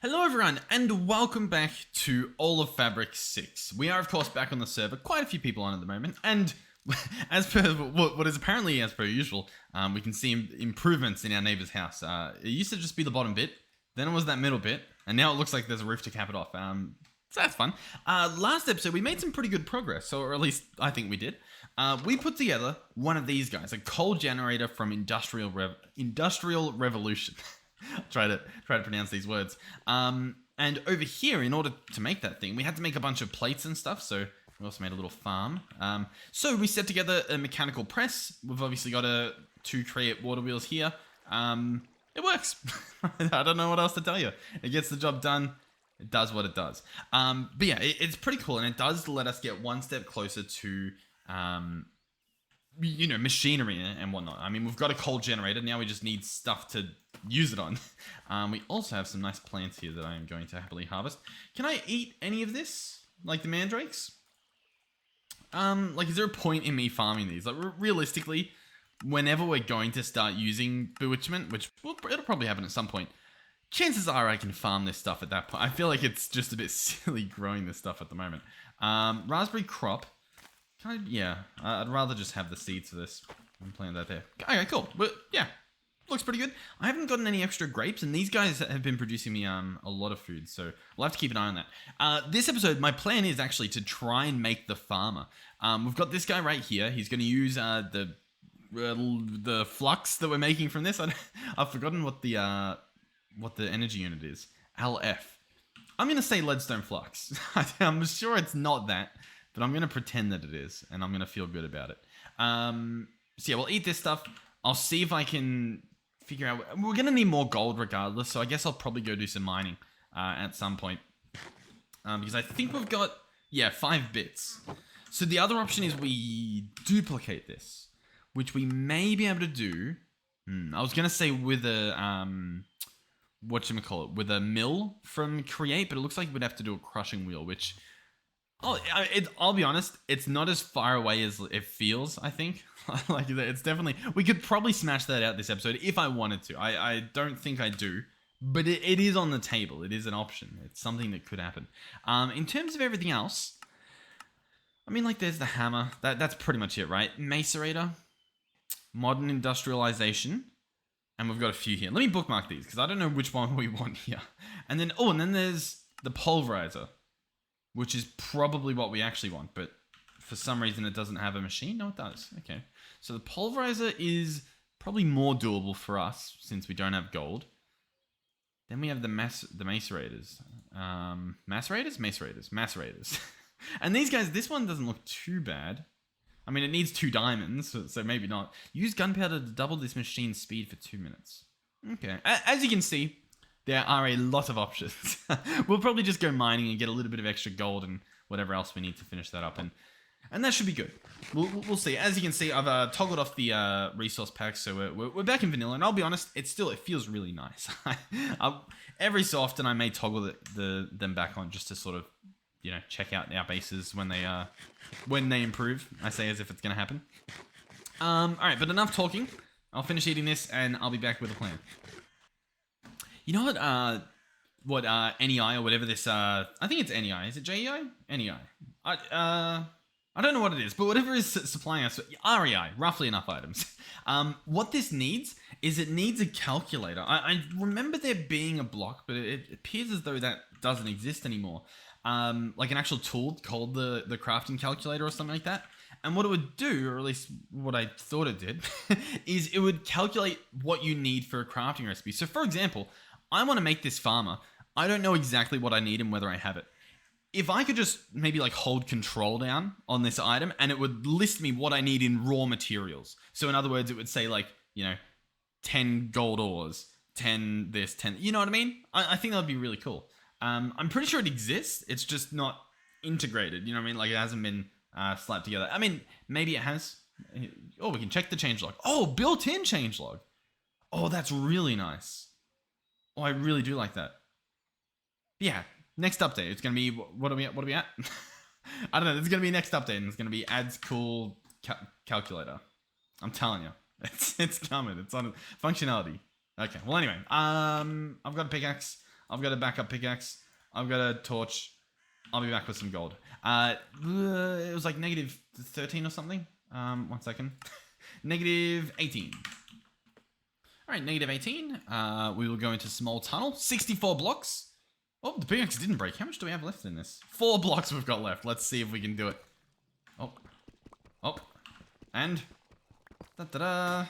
Hello everyone, and welcome back to All of Fabric 6. We are of course back on the server, quite a few people on at the moment, and as per what is apparently as per usual, we can see improvements in our neighbor's house. It used to just be the bottom bit, then it was that middle bit, and now it looks like there's a roof to cap it off. So that's fun. Last episode we made some pretty good progress, or at least I think we did. We put together one of these guys, a coal generator from Industrial Revolution. try to pronounce these words. And over here, in order to make that thing, we had to make a bunch of plates and stuff. So we also made a little farm. So we set together a mechanical press. We've obviously got two create water wheels here. It works. I don't know what else to tell you. It gets the job done. It does what it does. But yeah, it's pretty cool, and it does let us get one step closer to machinery and whatnot. I mean, we've got a coal generator. Now we just need stuff to use it on. We also have some nice plants here that I am going to happily harvest. Can I eat any of this? Like the mandrakes? Is there a point in me farming these? Like, realistically, whenever we're going to start using bewitchment, which it'll probably happen at some point, chances are I can farm this stuff at that point. I feel like it's just a bit silly growing this stuff at the moment. Raspberry crop. I'd rather just have the seeds for this and plant that there. Okay, cool. But yeah, looks pretty good. I haven't gotten any extra grapes, and these guys have been producing me a lot of food, so we'll have to keep an eye on that. This episode, my plan is actually to try and make the farmer. We've got this guy right here. He's going to use the flux that we're making from this. I've forgotten what the energy unit is. LF. I'm going to say leadstone flux. I'm sure it's not that, but I'm going to pretend that it is, and I'm going to feel good about it. So yeah, we'll eat this stuff. I'll see if I can figure out... We're going to need more gold regardless, so I guess I'll probably go do some mining at some point. Because I think we've got, 5 bits. So the other option is we duplicate this, which we may be able to do... I was going to say with a... with a mill from Create, but it looks like we'd have to do a crushing wheel, which... I'll be honest, it's not as far away as it feels, I think. It's definitely... We could probably smash that out this episode if I wanted to. I don't think I do, but it is on the table. It is an option. It's something that could happen. In terms of everything else, I mean, there's the hammer. That's pretty much it, right? Macerator, modern industrialization, and we've got a few here. Let me bookmark these, because I don't know which one we want here. And then there's the pulverizer, which is probably what we actually want, but for some reason it doesn't have a machine. No, it does. Okay. So the pulverizer is probably more doable for us since we don't have gold. Then we have the macerators. Macerators. And these guys, this one doesn't look too bad. I mean, it needs 2 diamonds, so maybe not. Use gunpowder to double this machine's speed for 2 minutes. Okay. As you can see, there are a lot of options. We'll probably just go mining and get a little bit of extra gold and whatever else we need to finish that up. And that should be good. We'll see. As you can see, I've toggled off the resource pack, so we're back in vanilla. And I'll be honest, it feels really nice. Every so often I may toggle them back on just to sort of, check out our bases when they improve. I say as if it's going to happen. Alright, but enough talking. I'll finish eating this and I'll be back with a plan. You know what NEI or whatever this, I think it's NEI. Is it JEI? NEI. I don't know what it is, but whatever is supplying us, REI, roughly enough items. What this needs is it needs a calculator. I remember there being a block, but it appears as though that doesn't exist anymore. Like an actual tool called the crafting calculator or something like that. And what it would do, or at least what I thought it did, is it would calculate what you need for a crafting recipe. So for example, I want to make this farmer. I don't know exactly what I need and whether I have it. If I could just maybe hold control down on this item and it would list me what I need in raw materials. So in other words, it would say 10 gold ores, 10 this, 10... You know what I mean? I think that would be really cool. I'm pretty sure it exists. It's just not integrated. You know what I mean? It hasn't been slapped together. I mean, maybe it has. Oh, we can check the changelog. Oh, built-in changelog. Oh, that's really nice. Oh, I really do like that. Yeah, next update. It's going to be... What are we at? I don't know. It's going to be next update, and it's going to be adds cool calculator. I'm telling you. It's coming. It's on functionality. Okay, well, anyway. I've got a pickaxe. I've got a backup pickaxe. I've got a torch. I'll be back with some gold. It was like negative 13 or something. 1 second. Negative 18. All right, negative 18. We will go into small tunnel. 64 blocks. Oh, the pickaxe didn't break. How much do we have left in this? 4 blocks we've got left. Let's see if we can do it. Oh. Oh. And. Da-da-da.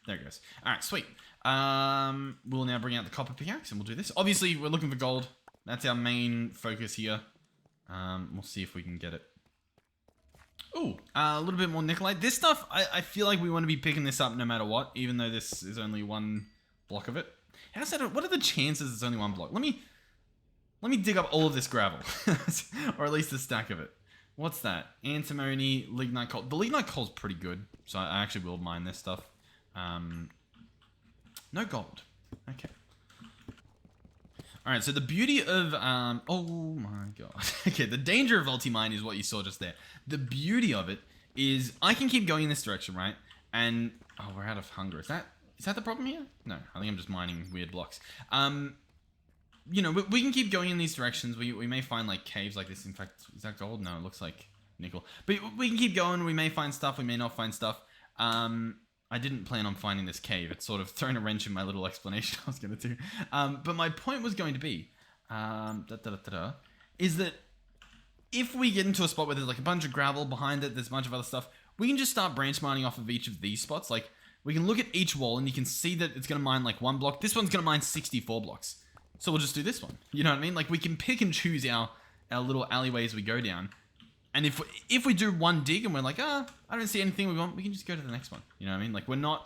There it goes. All right, sweet. We'll now bring out the copper pickaxe and we'll do this. Obviously, we're looking for gold. That's our main focus here. We'll see if we can get it. Ooh, a little bit more nickelite. This stuff, I feel like we want to be picking this up no matter what, even though this is only 1 block of it. How's that? What are the chances it's only 1 block? Let me dig up all of this gravel, or at least a stack of it. What's that? Antimony, lignite coal. The lignite coal's pretty good, so I actually will mine this stuff. No gold. Okay. All right, so the beauty of, oh my God. Okay, the danger of ulti-mine is what you saw just there. The beauty of it is I can keep going in this direction, right? And, oh, we're out of hunger. Is that the problem here? No, I think I'm just mining weird blocks. You know, we can keep going in these directions. We may find like caves like this. In fact, is that gold? No, it looks like nickel. But we can keep going. We may find stuff. We may not find stuff. I didn't plan on finding this cave. It's sort of thrown a wrench in my little explanation I was going to do. But my point was going to be, is that if we get into a spot where there's like a bunch of gravel behind it, there's a bunch of other stuff, we can just start branch mining off of each of these spots. Like, we can look at each wall and you can see that it's going to mine like 1 block. This one's going to mine 64 blocks. So we'll just do this one. You know what I mean? Like, we can pick and choose our little alleyways we go down. And if we do 1 dig and we're like, I don't see anything we want, we can just go to the next one. You know what I mean? Like, we're not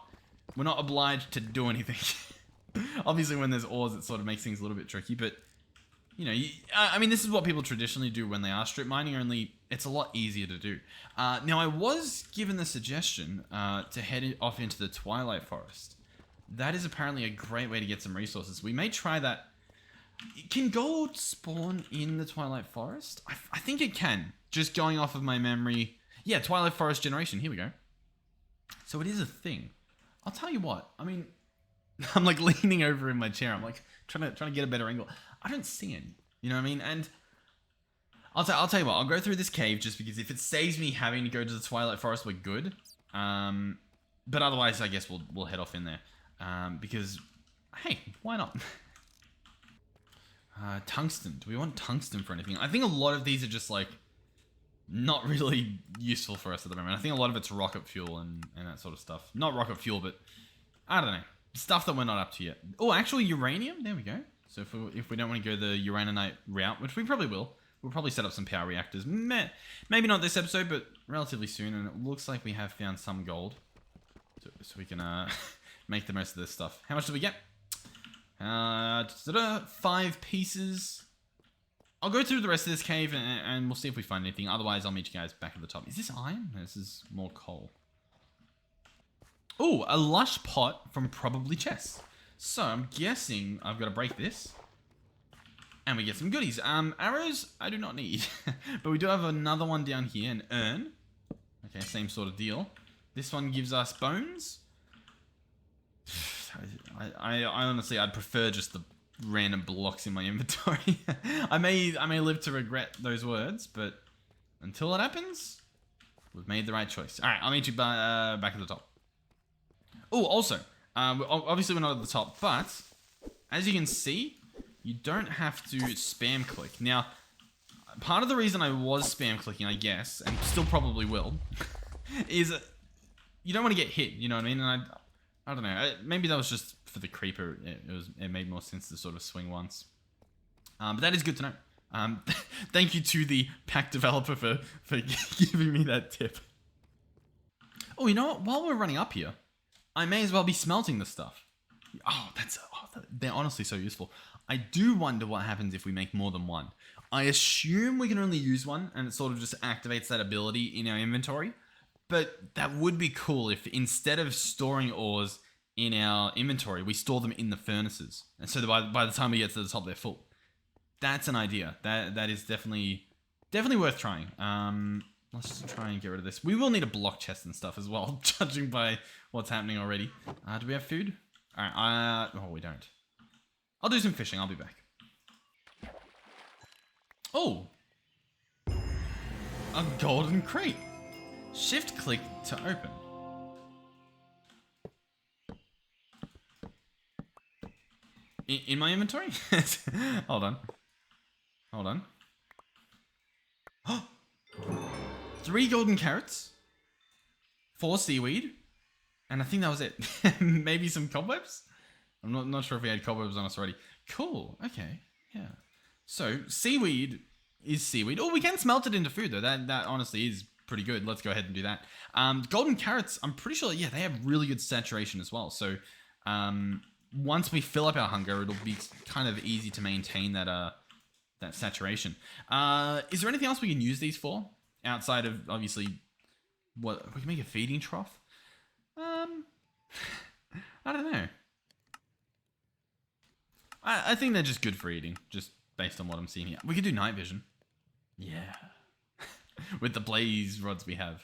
obliged to do anything. Obviously, when there's ores, it sort of makes things a little bit tricky. But, you know, I mean, this is what people traditionally do when they are strip mining, only it's a lot easier to do. Now, I was given the suggestion to head off into the Twilight Forest. That is apparently a great way to get some resources. We may try that. Can gold spawn in the Twilight Forest? I think it can. Just going off of my memory. Yeah, Twilight Forest generation. Here we go. So it is a thing. I'll tell you what. I mean, I'm like leaning over in my chair. I'm like trying to get a better angle. I don't see any. You know what I mean? And I'll tell you what. I'll go through this cave just because if it saves me having to go to the Twilight Forest, we're good. But otherwise, I guess we'll head off in there. Because, hey, why not? Tungsten. Do we want tungsten for anything? I think a lot of these are just like not really useful for us at the moment. I think a lot of it's rocket fuel and that sort of stuff. Not rocket fuel, but I don't know. Stuff that we're not up to yet. Oh, actually uranium. There we go. So if we don't want to go the uraninite route, which we probably will, we'll probably set up some power reactors. Maybe not this episode, but relatively soon. And it looks like we have found some gold. So we can make the most of this stuff. How much do we get? 5 pieces. I'll go through the rest of this cave and we'll see if we find anything. Otherwise, I'll meet you guys back at the top. Is this iron? No, this is more coal. Oh, a lush pot from probably chests. So I'm guessing I've got to break this. And we get some goodies. Arrows, I do not need. But we do have another one down here, an urn. Okay, same sort of deal. This one gives us bones. I honestly, I'd prefer just the random blocks in my inventory. I may live to regret those words, but until it happens, we've made the right choice. All right, I'll meet you back at the top. Oh, also, obviously we're not at the top, but as you can see, you don't have to spam click. Now, part of the reason I was spam clicking, I guess, and still probably will, is you don't want to get hit. You know what I mean? And I don't know. Maybe that was just for the creeper. It made more sense to sort of swing once. But that is good to know. Thank you to the pack developer for giving me that tip. Oh, you know what? While we're running up here, I may as well be smelting the stuff. Oh, they're honestly so useful. I do wonder what happens if we make more than one. I assume we can only use one, and it sort of just activates that ability in our inventory. But that would be cool if instead of storing ores in our inventory, we store them in the furnaces. And so that by the time we get to the top, they're full. That's an idea. That is definitely worth trying. Let's just try and get rid of this. We will need a block chest and stuff as well, judging by what's happening already. Do we have food? All right. Oh, we don't. I'll do some fishing. I'll be back. Oh, a golden crate. Shift click to open. In my inventory? Hold on. Hold on. 3 golden carrots. 4 seaweed. And I think that was it. Maybe some cobwebs? I'm not sure if we had cobwebs on us already. Cool. Okay. Yeah. So, seaweed is seaweed. Oh, we can smelt it into food, though. That honestly is pretty good. Let's go ahead and do that. Golden carrots, I'm pretty sure, yeah, they have really good saturation as well. So, once we fill up our hunger, it'll be kind of easy to maintain that saturation. Is there anything else we can use these for? Outside of, obviously, what we can make a feeding trough? I don't know. I think they're just good for eating, just based on what I'm seeing here. We could do night vision. Yeah. With the blaze rods we have.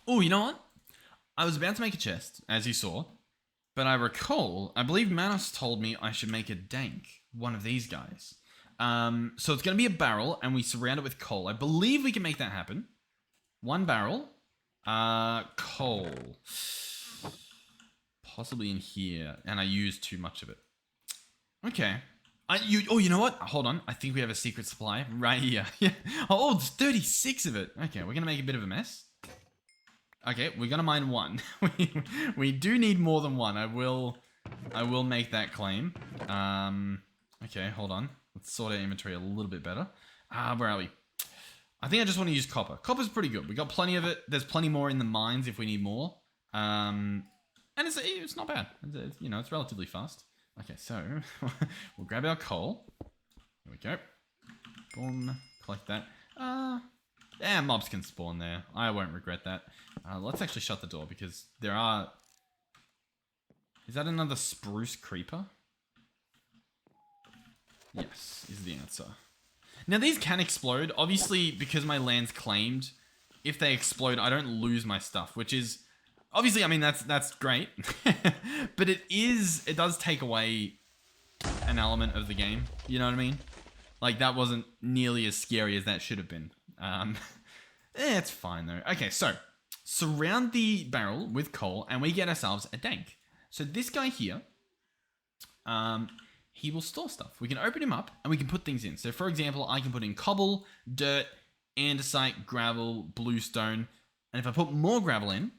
Oh, you know what? I was about to make a chest, as you saw. But I believe Manos told me I should make a dank. One of these guys. So it's going to be a barrel, and we surround it with coal. I believe we can make that happen. 1 barrel. Coal. Possibly in here, and I used too much of it. Okay. You know what? Hold on. I think we have a secret supply right here. Yeah. Oh, there's 36 of it. Okay, we're going to make a bit of a mess. Okay, we're going to mine 1. we do need more than 1. I will make that claim. Okay, hold on. Let's sort our inventory a little bit better. Where are we? I think I just want to use copper. Copper's pretty good. We got plenty of it. There's plenty more in the mines if we need more. And it's not bad. It's relatively fast. Okay, so we'll grab our coal. There we go. Boom. Collect that. Yeah, mobs can spawn there. I won't regret that. Let's actually shut the door because there are... Is that another spruce creeper? Yes, is the answer. Now, these can explode. Obviously, because my land's claimed, if they explode, I don't lose my stuff, which is... Obviously, I mean, that's great. But it does take away an element of the game. You know what I mean? Like, that wasn't nearly as scary as that should have been. It's fine, though. Okay, so, surround the barrel with coal, and we get ourselves a dank. So, this guy here, he will store stuff. We can open him up, and we can put things in. So, for example, I can put in cobble, dirt, andesite, gravel, bluestone, and if I put more gravel in,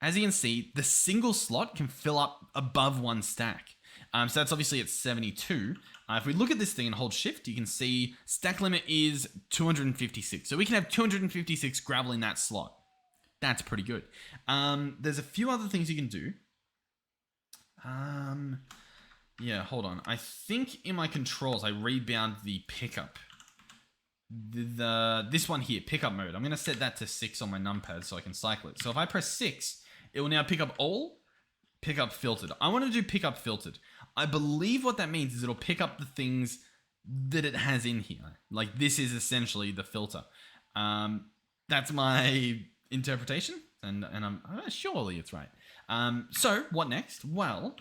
as you can see, the single slot can fill up above 1 stack. So that's obviously at 72. If we look at this thing and hold shift, you can see stack limit is 256. So we can have 256 gravel in that slot. That's pretty good. There's a few other things you can do. Yeah, hold on. I think in my controls, I rebound the pickup. This one here, pickup mode. I'm going to set that to 6 on my numpad so I can cycle it. So if I press 6, it will now pick up all, pick up filtered. I want to do pick up filtered. I believe what that means is it'll pick up the things that it has in here. Like this is essentially the filter. That's my interpretation, and I'm surely it's right. So what next? Well,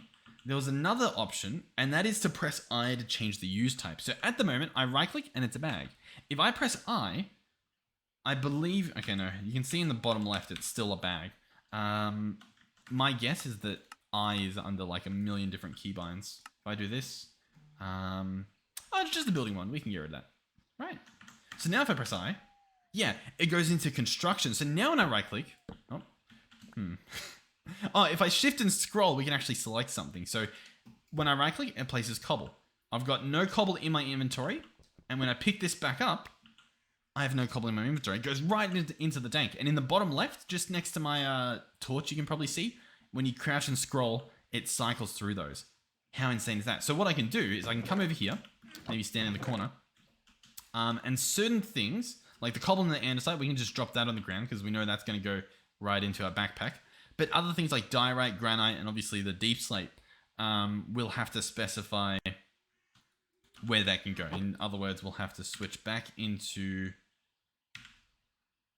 there was another option, and that is to press I to change the use type. So at the moment, I right click and it's a bag. If I press I believe, okay, no, you can see in the bottom left, it's still a bag. My guess is that I is under like a million different keybinds. If I do this, it's just the building one. We can get rid of that. Right. So now if I press I, yeah, it goes into construction. So now when I right click, if I shift and scroll, we can actually select something. So when I right click, it places cobble. I've got no cobble in my inventory. And when I pick this back up, I have no cobble in my inventory. It goes right into the dank. And in the bottom left, just next to my torch, you can probably see, when you crouch and scroll, it cycles through those. How insane is that? So what I can do is I can come over here, maybe stand in the corner, and certain things, like the cobble and the andesite, we can just drop that on the ground because we know that's going to go right into our backpack. But other things like diorite, granite, and obviously the deep slate, we'll have to specify where that can go. In other words, we'll have to switch back into...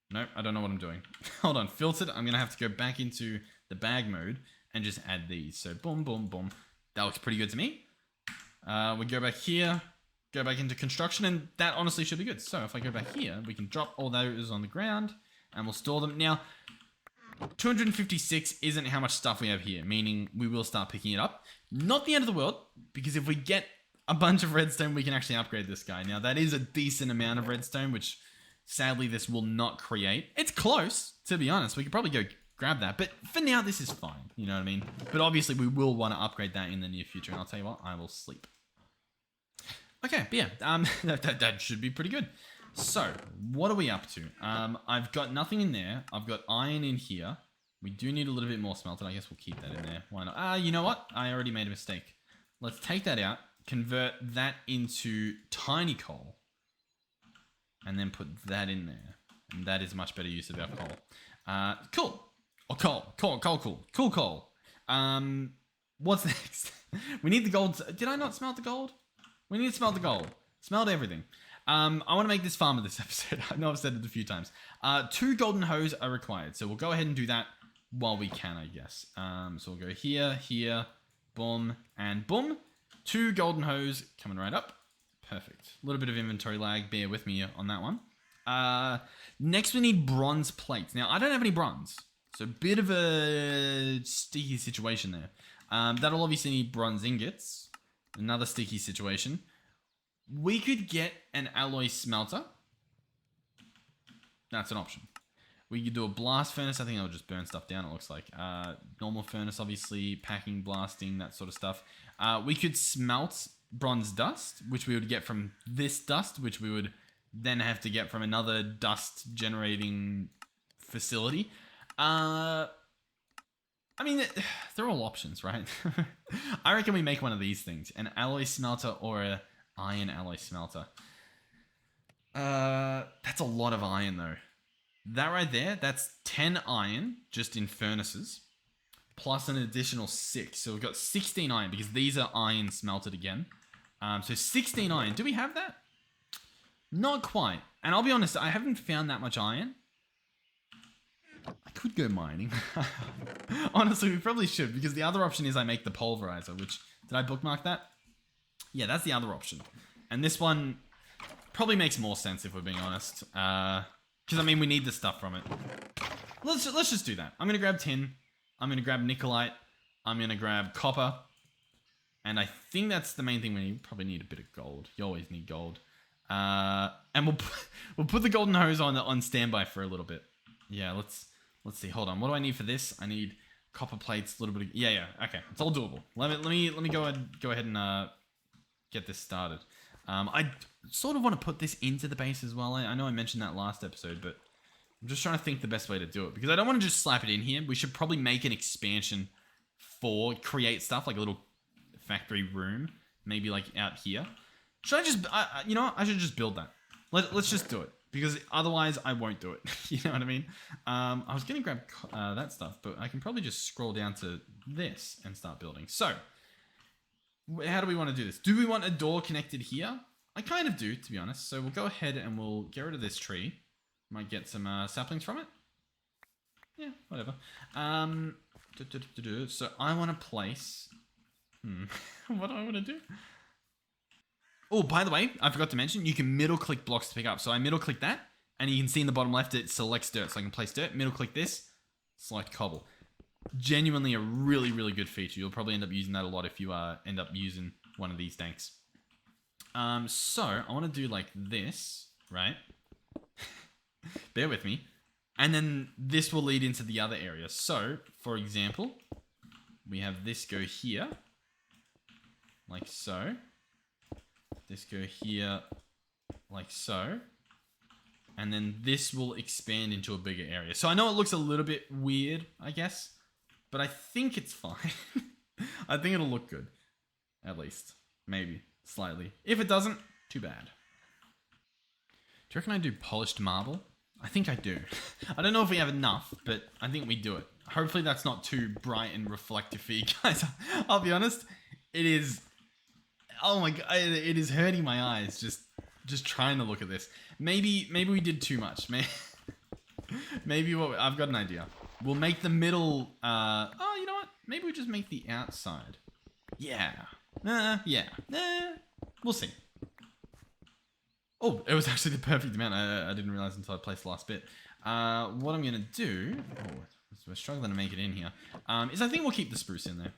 Nope, I don't know what I'm doing. Hold on, filtered. I'm going to have to go back into the bag mode and just add these. So boom, boom, boom. That looks pretty good to me. We go back here. go back into construction, and that honestly should be good. So if I go back here, we can drop all those on the ground, and we'll store them. Now, 256 isn't how much stuff we have here, meaning we will start picking it up. Not the end of the world, because if we get a bunch of redstone, we can actually upgrade this guy. Now, that is a decent amount of redstone, which sadly this will not create. It's close, to be honest. We could probably go grab that, but for now, this is fine. You know what I mean? But obviously, we will want to upgrade that in the near future, and I'll tell you what, I will sleep. Okay, but yeah, that should be pretty good. So, what are we up to? I've got nothing in there. I've got iron in here. We do need a little bit more smelted. I guess we'll keep that in there. Why not? You know what? I already made a mistake. Let's take that out, convert that into tiny coal, and then put that in there. And that is much better use of our coal. Cool. Oh, coal. What's next? We need the gold. Did I not smelt the gold? We need to smelt the gold. Smelt everything. I want to make this farm of this episode. I know I've said it a few times. 2 golden hose are required. So we'll go ahead and do that while we can, I guess. So we'll go here, boom, and boom. 2 golden hose coming right up. Perfect. A little bit of inventory lag. Bear with me on that one. Next, we need bronze plates. Now, I don't have any bronze. So a bit of a sticky situation there. That'll obviously need bronze ingots. Another sticky situation. We could get an alloy smelter. That's an option. We could do a blast furnace. I think it'll just burn stuff down, it looks like. Normal furnace, obviously. Packing, blasting, that sort of stuff. We could smelt bronze dust, which we would get from this dust, which we would then have to get from another dust generating facility. I mean, they're all options, right? I reckon we make one of these things. An alloy smelter or a iron alloy smelter. That's a lot of iron, though. That right there, that's 10 iron just in furnaces. Plus an additional 6. So we've got 16 iron because these are iron smelted again. So 16 iron. Do we have that? Not quite. And I'll be honest, I haven't found that much iron. I could go mining. Honestly, we probably should, because the other option is I make the pulverizer, which, did I bookmark that? Yeah, that's the other option. And this one probably makes more sense if we're being honest. Because, I mean, we need the stuff from it. Let's just do that. I'm going to grab tin. I'm going to grab nickelite. I'm going to grab copper. And I think that's the main thing we need. We probably need a bit of gold. You always need gold. And we'll put the golden hose on standby for a little bit. Yeah, let's see. Hold on. What do I need for this? I need copper plates, a little bit of... Yeah. Okay, it's all doable. Let me go ahead and get this started. I sort of want to put this into the base as well. I know I mentioned that last episode, but I'm just trying to think the best way to do it, because I don't want to just slap it in here. We should probably make an expansion for create stuff, like a little factory room, maybe like out here. Should I just... you know what? I should just build that. Let's just do it. Because otherwise, I won't do it. You know what I mean? I was going to grab that stuff, but I can probably just scroll down to this and start building. So, how do we want to do this? Do we want a door connected here? I kind of do, to be honest. So we'll go ahead and we'll get rid of this tree. Might get some saplings from it. Yeah, whatever. So I want to place... what do I want to do? Oh, by the way, I forgot to mention, you can middle click blocks to pick up. So I middle click that, and you can see in the bottom left, it selects dirt. So I can place dirt, middle click this, select cobble. Genuinely a really, really good feature. You'll probably end up using that a lot if you end up using one of these tanks. So I want to do like this, right? Bear with me. And then this will lead into the other area. So, for example, we have this go here, like so. This go here, like so. And then this will expand into a bigger area. So I know it looks a little bit weird, I guess. But I think it's fine. I think it'll look good. At least. Maybe. Slightly. If it doesn't, too bad. Do you reckon I do polished marble? I think I do. I don't know if we have enough, but I think we do it. Hopefully that's not too bright and reflective for you guys. I'll be honest. It is... Oh my god, it is hurting my eyes just trying to look at this. Maybe we did too much. Maybe I've got an idea. We'll make the middle. Oh, you know what? Maybe we just make the outside. Yeah. Yeah. We'll see. Oh, it was actually the perfect amount. I didn't realize until I placed the last bit. What I'm going to do... Oh, we're struggling to make it in here. Is I think we'll keep the spruce in there.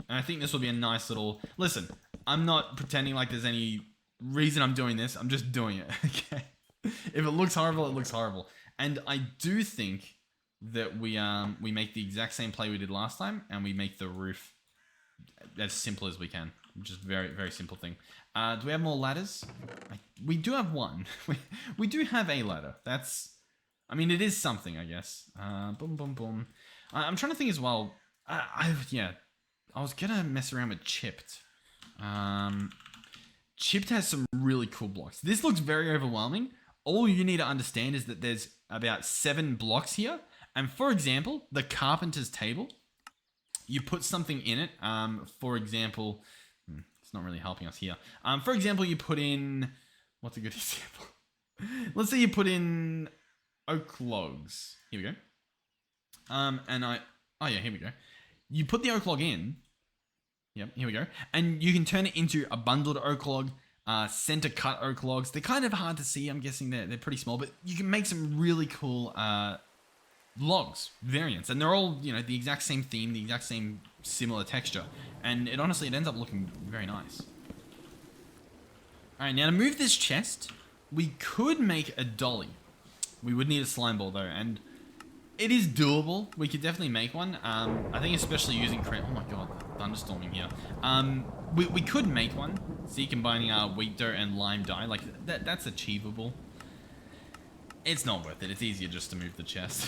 And I think this will be a nice little... Listen, I'm not pretending like there's any reason I'm doing this. I'm just doing it, okay? If it looks horrible, it looks horrible. And I do think that we make the exact same play we did last time, and we make the roof as simple as we can. Just very, very simple thing. Do we have more ladders? We do have one. We do have a ladder. That's... I mean, it is something, I guess. Boom, boom, boom. I'm trying to think as well. Yeah. I was going to mess around with chipped. Chipped has some really cool blocks. This looks very overwhelming. All you need to understand is that there's about 7 blocks here. And for example, the carpenter's table, you put something in it. For example, it's not really helping us here. For example, you put in, what's a good example? Let's say you put in oak logs. Here we go. Oh yeah, here we go. You put the oak log in. Yep, here we go. And you can turn it into a bundled oak log, center cut oak logs. They're kind of hard to see. I'm guessing they're pretty small, but you can make some really cool logs, variants. And they're all, you know, the exact same theme, the exact same similar texture. And it honestly, it ends up looking very nice. All right, now to move this chest, we could make a dolly. We would need a slime ball though, and it is doable. We could definitely make one. I think especially using oh my god, thunderstorming here. We could make one. See, combining wheat dough and lime dye, like that's achievable. It's not worth it. It's easier just to move the chest.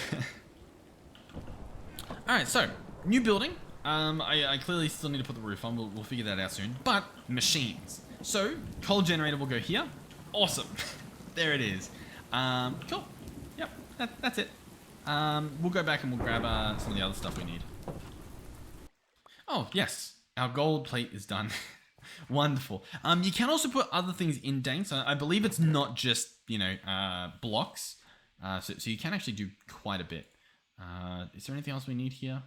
All right, so new building. I clearly still need to put the roof on. We'll figure that out soon. But machines. So coal generator will go here. Awesome. There it is. Cool. Yep. That's it. We'll go back and we'll grab some of the other stuff we need. Oh, yes. Our gold plate is done. Wonderful. You can also put other things in Dane. So I believe it's not just, you know, blocks. So you can actually do quite a bit. Is there anything else we need here?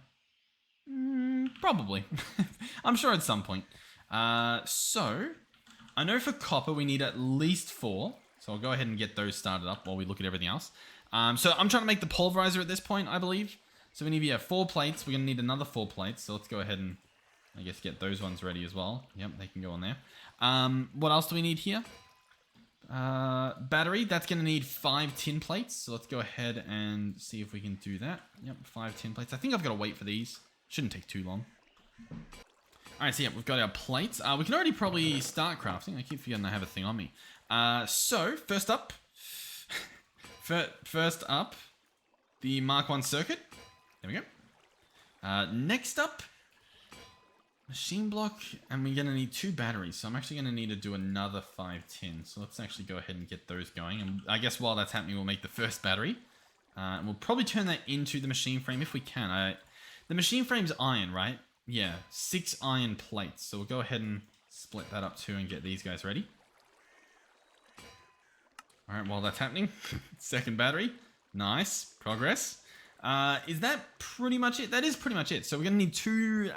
Probably. I'm sure at some point. So I know for copper we need at least 4. So I'll go ahead and get those started up while we look at everything else. So I'm trying to make the pulverizer at this point, I believe. So we need 4 plates. We're going to need another 4 plates. So let's go ahead and, I guess, get those ones ready as well. Yep, they can go on there. What else do we need here? Battery. That's going to need 5 tin plates. So let's go ahead and see if we can do that. Yep, 5 tin plates. I think I've got to wait for these. Shouldn't take too long. Alright, so yeah, we've got our plates. We can already probably start crafting. I keep forgetting I have a thing on me. So, first up... First up, the Mark 1 circuit. There we go. Next up, machine block, and we're going to need 2 batteries. So I'm actually going to need to do another 5 tins. So let's actually go ahead and get those going. And I guess while that's happening, we'll make the first battery. And we'll probably turn that into the machine frame if we can. The machine frame's iron, right? Yeah, 6 iron plates. So we'll go ahead and split that up too and get these guys ready. All right, while that's happening, second battery. Nice, progress. Is that pretty much it? That is pretty much it. So we're gonna need 2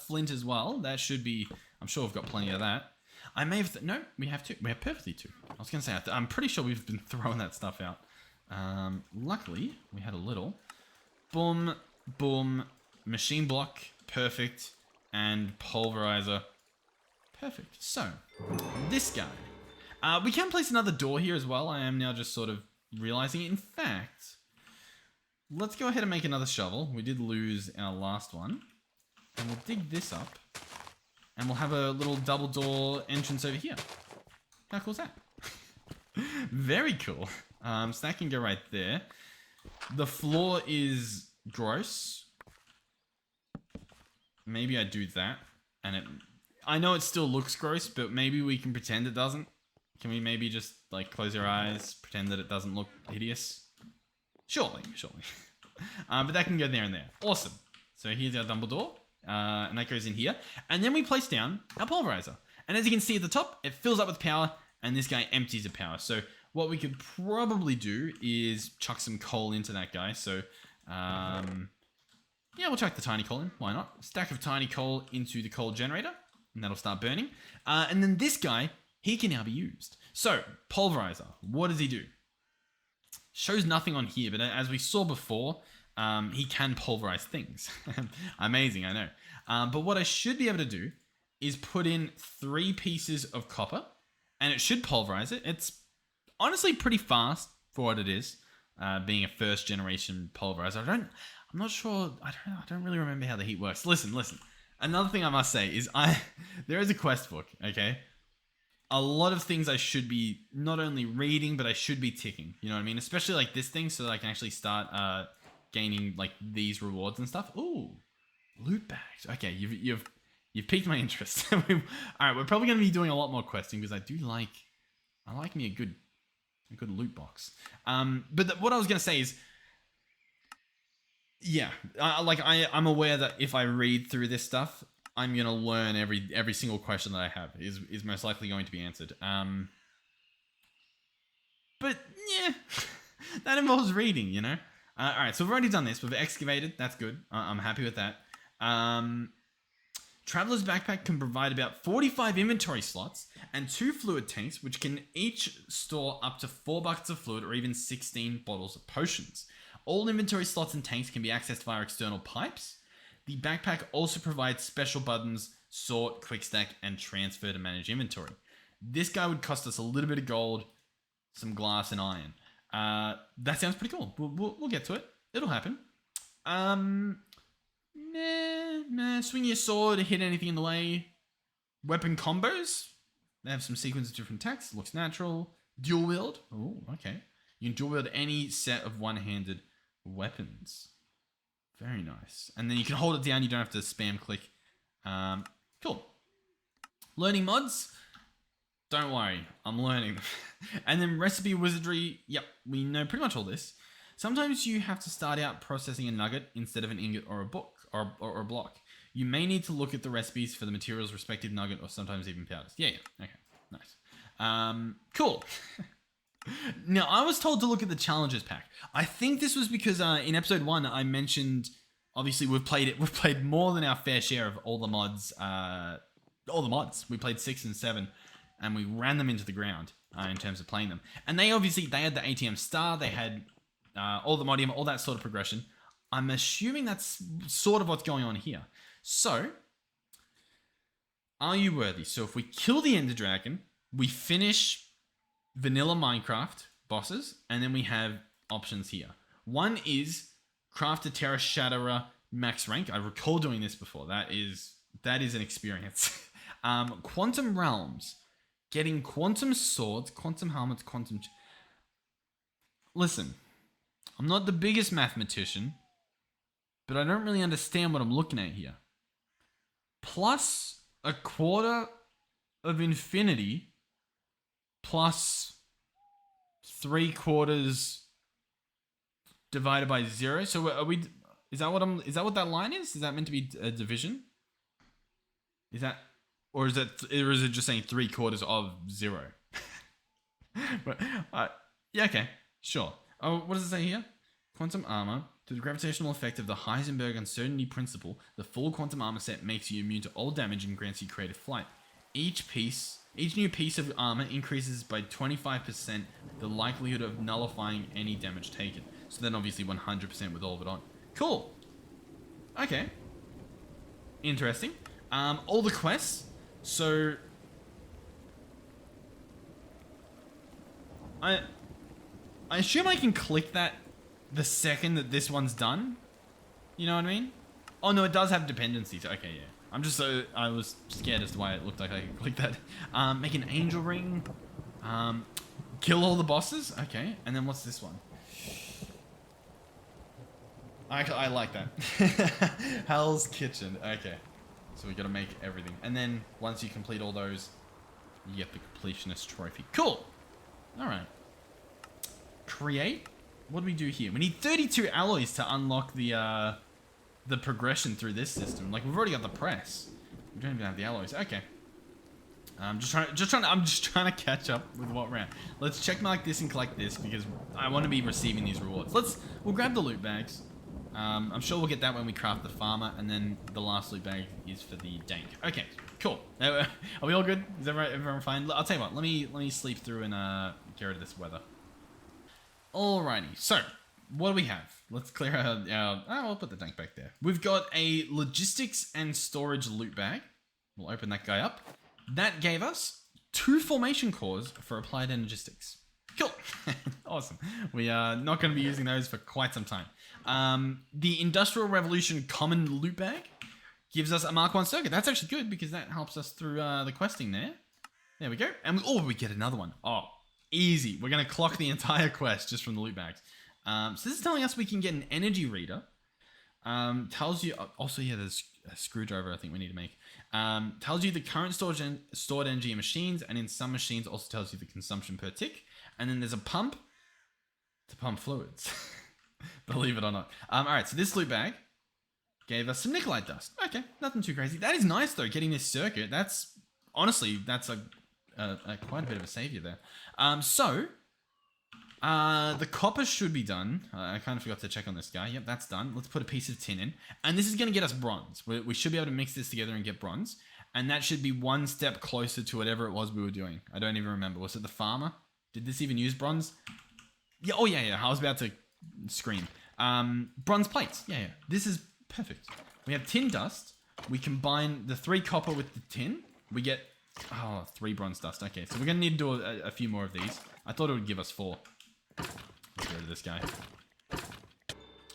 flint as well. That should be, I'm sure we've got plenty of that. I may have, no, we have 2. We have perfectly 2. I was gonna say, I'm pretty sure we've been throwing that stuff out. Luckily, we had a little. Boom, boom, machine block, perfect, and pulverizer, perfect. So, this guy. We can place another door here as well. I am now just sort of realizing it. In fact, let's go ahead and make another shovel. We did lose our last one. And we'll dig this up. And we'll have a little double door entrance over here. How cool is that? Very cool. So that can go right there. The floor is gross. Maybe I do that. And I know it still looks gross, but maybe we can pretend it doesn't. Can we maybe just, like, close our eyes, pretend that it doesn't look hideous? Surely. But that can go there and there. Awesome. So here's our Dumbledore, and that goes in here. And then we place down our pulverizer. And as you can see at the top, it fills up with power, and this guy empties of power. So what we could probably do is chuck some coal into that guy. So, yeah, we'll chuck the tiny coal in. Why not? A stack of tiny coal into the coal generator, and that'll start burning. And then this guy... he can now be used. So, Pulverizer, what does he do? Shows nothing on here, but as we saw before, he can pulverize things. Amazing, I know. But what I should be able to do is put in 3 pieces of copper, and it should pulverize it. It's honestly pretty fast for what it is, being a first generation pulverizer. I'm not sure. I don't really remember how the heat works. Listen. Another thing I must say is there is a quest book. Okay, a lot of things I should be not only reading, but I should be ticking. You know what I mean? Especially like this thing, so that I can actually start gaining like these rewards and stuff. Ooh, loot bags. Okay, you've piqued my interest. All right, we're probably going to be doing a lot more questing because I like me a good loot box. But what I was going to say is, yeah, I'm aware that if I read through this stuff, I'm going to learn every single question that I have is most likely going to be answered. But yeah, that involves reading, you know? All right, so we've already done this. We've excavated. That's good. I'm happy with that. Traveler's Backpack can provide about 45 inventory slots and 2 fluid tanks, which can each store up to 4 buckets of fluid or even 16 bottles of potions. All inventory slots and tanks can be accessed via external pipes. The backpack also provides special buttons, sort, quick stack, and transfer to manage inventory. This guy would cost us a little bit of gold, some glass, and iron. That sounds pretty cool. We'll get to it. It'll happen. Swing your sword, hit anything in the way. Weapon combos. They have some sequence of different attacks. Looks natural. Dual wield. Oh, okay. You can dual wield any set of one-handed weapons. Very nice. And then you can hold it down. You don't have to spam click. Cool. Learning mods. Don't worry. I'm learning them. And then recipe wizardry. Yep, we know pretty much all this. Sometimes you have to start out processing a nugget instead of an ingot or a book or a block. You may need to look at the recipes for the material's respective nugget or sometimes even powders. Yeah. Okay. Nice. Cool. Now, I was told to look at the challenges pack. I think this was because in episode 1, I mentioned, obviously, we've played more than our fair share of all the mods. We played 6 and 7, and we ran them into the ground in terms of playing them. And they had the ATM star, they had all the modium, all that sort of progression. I'm assuming that's sort of what's going on here. So, are you worthy? So if we kill the Ender Dragon, we finish vanilla Minecraft bosses, and then we have options here. One is craft a Terra Shatterer max rank. I recall doing this before. That is an experience. Quantum Realms. Getting quantum swords, quantum helmets, quantum... Listen, I'm not the biggest mathematician, but I don't really understand what I'm looking at here. Plus a quarter of infinity plus 3/4 divided by 0. So are we? Is that what that line is? Is that meant to be a division? Is that, or is it just saying 3/4 of 0? But yeah, okay, sure. Oh, what does it say here? Quantum armor. To the gravitational effect of the Heisenberg uncertainty principle, the full quantum armor set makes you immune to all damage and grants you creative flight. Each new piece of armor increases by 25% the likelihood of nullifying any damage taken. So then obviously 100% with all of it on. Cool. Okay. Interesting. All the quests. So I assume I can click that the second that this one's done. You know what I mean? Oh no, it does have dependencies. Okay, yeah. I was scared as to why it looked like I could click that. Make an angel ring. Kill all the bosses. Okay, and then what's this one? I like that. Hell's Kitchen. Okay, so we gotta make everything, and then once you complete all those, you get the completionist trophy. Cool. All right. Create. What do we do here? We need 32 alloys to unlock the progression through this system. Like, we've already got the press. We don't even have the alloys. Okay. I'm just trying to catch up with what we're at. Let's check mark this and collect this because I want to be receiving these rewards. We'll grab the loot bags. I'm sure we'll get that when we craft the farmer, and then the last loot bag is for the dank. Okay, cool. Are we all good? Is everyone fine? I'll tell you what. Let me sleep through and get rid of this weather. Alrighty. So what do we have? Let's clear out our. I'll put the dank back there. We've got a logistics and storage loot bag. We'll open that guy up. That gave us 2 formation cores for applied energistics. Cool. Awesome. We are not going to be using those for quite some time. The Industrial Revolution common loot bag gives us a Mark 1 circuit. That's actually good because that helps us through the questing there. There we go. And we get another one. Oh, easy. We're going to clock the entire quest just from the loot bags. So this is telling us we can get an energy reader. Tells you... Also, yeah, there's a screwdriver I think we need to make. Tells you the current stored energy in machines, and in some machines also tells you the consumption per tick. And then there's a pump to pump fluids. Believe it or not. Alright, so this loot bag gave us some nickelite dust. Okay, nothing too crazy. That is nice though, getting this circuit. That's honestly, that's a quite a bit of a savior there. The copper should be done. I kind of forgot to check on this guy. Yep, that's done. Let's put a piece of tin in. And this is going to get us bronze. We should be able to mix this together and get bronze. And that should be one step closer to whatever it was we were doing. I don't even remember. Was it the farmer? Did this even use bronze? Yeah, oh yeah. I was about to scream. Bronze plates. Yeah. This is perfect. We have tin dust. We combine the 3 copper with the tin. We get 3 bronze dust. Okay, so we're going to need to do a few more of these. I thought it would give us 4. Get rid of this guy.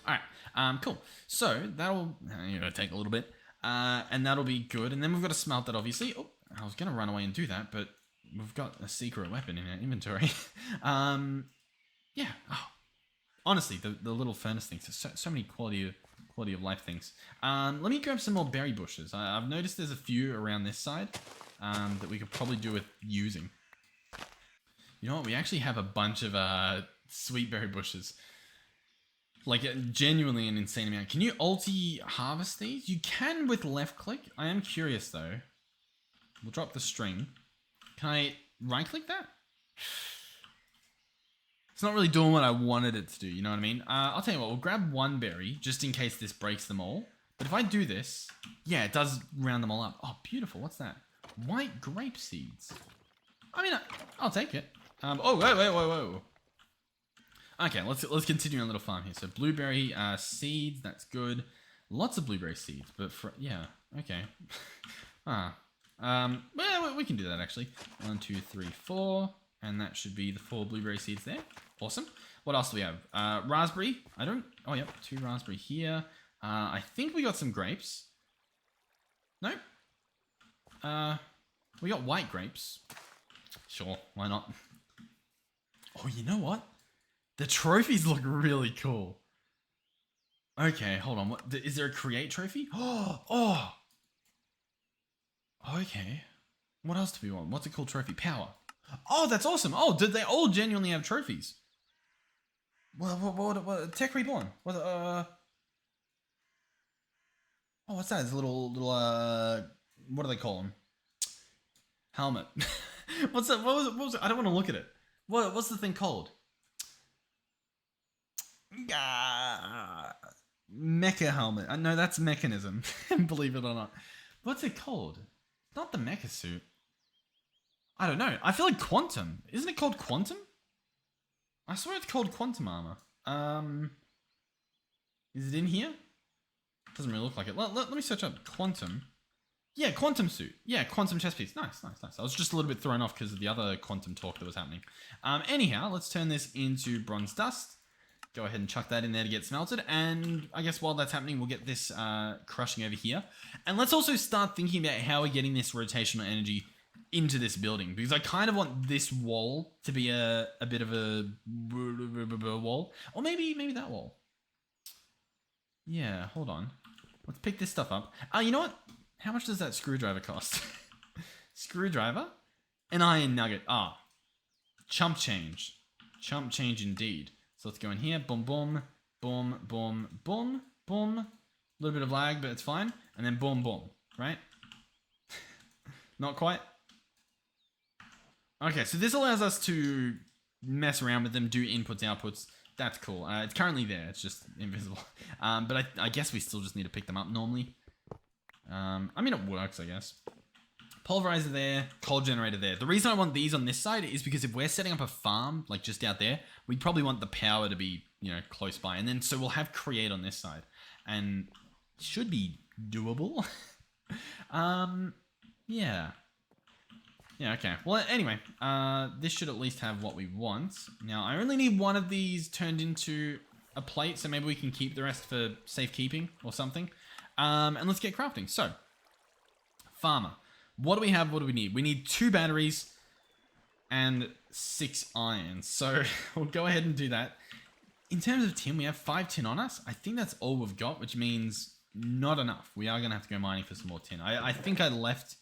Alright, cool. So, that'll take a little bit. And that'll be good. And then we've got to smelt that, obviously. Oh, I was going to run away and do that, but we've got a secret weapon in our inventory. Yeah. Oh, honestly, the little furnace things. So many quality of life things. Let me grab some more berry bushes. I've noticed there's a few around this side that we could probably do with using. You know what? We actually have a bunch of sweet berry bushes. Like, genuinely an insane amount. Can you ulti-harvest these? You can with left click. I am curious, though. We'll drop the string. Can I right-click that? It's not really doing what I wanted it to do, you know what I mean? I'll tell you what, we'll grab 1 berry, just in case this breaks them all. But if I do this, yeah, it does round them all up. Oh, beautiful. What's that? White grape seeds. I mean, I'll take it. Whoa. Okay, let's continue our little farm here. So blueberry seeds, that's good. Lots of blueberry seeds, but yeah, okay. Well, we can do that actually. 1, 2, 3, 4, and that should be the 4 blueberry seeds there. Awesome. What else do we have? Raspberry. Oh, yep, 2 raspberry here. I think we got some grapes. No. We got white grapes. Sure, why not? Oh, you know what? The trophies look really cool. Okay, hold on. What is there a create trophy? Oh. Okay. What else do we want? What's a cool trophy? Power. Oh, that's awesome. Oh, did they all genuinely have trophies? What Tech Reborn. Oh, what's that? It's a little what do they call them? Helmet. What's that? What was it? I don't want to look at it. What's the thing called? Mecha helmet. No, that's mechanism. Believe it or not. What's it called? Not the mecha suit. I don't know. I feel like quantum. Isn't it called quantum? I swear it's called quantum armor. Is it in here? Doesn't really look like it. Let me search up quantum. Yeah, quantum suit. Yeah, quantum chest piece. Nice. I was just a little bit thrown off because of the other quantum talk that was happening. Anyhow, let's turn this into bronze dust. Go ahead and chuck that in there to get smelted. And I guess while that's happening, we'll get this crushing over here. And let's also start thinking about how we're getting this rotational energy into this building. Because I kind of want this wall to be a bit of a wall. Or maybe that wall. Yeah, hold on. Let's pick this stuff up. You know what? How much does that screwdriver cost? Screwdriver? An iron nugget. Chump change. Chump change indeed. So let's go in here. Boom, boom, boom, boom, boom, boom. A little bit of lag, but it's fine. And then boom, boom. Right? Not quite. Okay, so this allows us to mess around with them, do inputs, outputs, That's cool. It's currently there. It's just invisible. But I guess we still just need to pick them up normally. I mean, it works, I guess. Pulverizer there, coal generator there. The reason I want these on this side is because if we're setting up a farm, like just out there, we'd probably want the power to be, you know, close by. And then, so we'll have create on this side. And should be doable. Yeah. Yeah, okay. Well, anyway, this should at least have what we want. Now, I only need one of these turned into a plate, so maybe we can keep the rest for safekeeping or something. And let's get crafting. So, farmer. What do we have? What do we need? We need 2 batteries and 6 iron. So, we'll go ahead and do that. In terms of tin, we have 5 tin on us. I think that's all we've got, which means not enough. We are going to have to go mining for some more tin. I think I left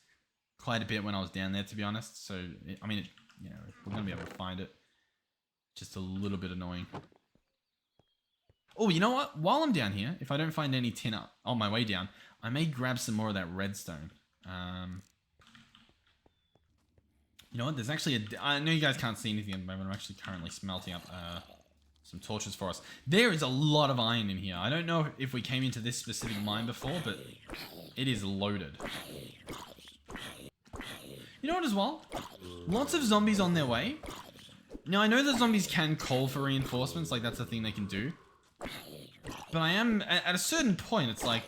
quite a bit when I was down there, to be honest. So, I mean, you know, we're going to be able to find it. Just a little bit annoying. Oh, you know what? While I'm down here, if I don't find any tin up on my way down, I may grab some more of that redstone. You know what? There's actually I know you guys can't see anything at the moment. I'm actually currently smelting up some torches for us. There is a lot of iron in here. I don't know if we came into this specific mine before, but it is loaded. You know what as well? Lots of zombies on their way. Now, I know the zombies can call for reinforcements. Like, that's a thing they can do. But I am, at a certain point, it's like,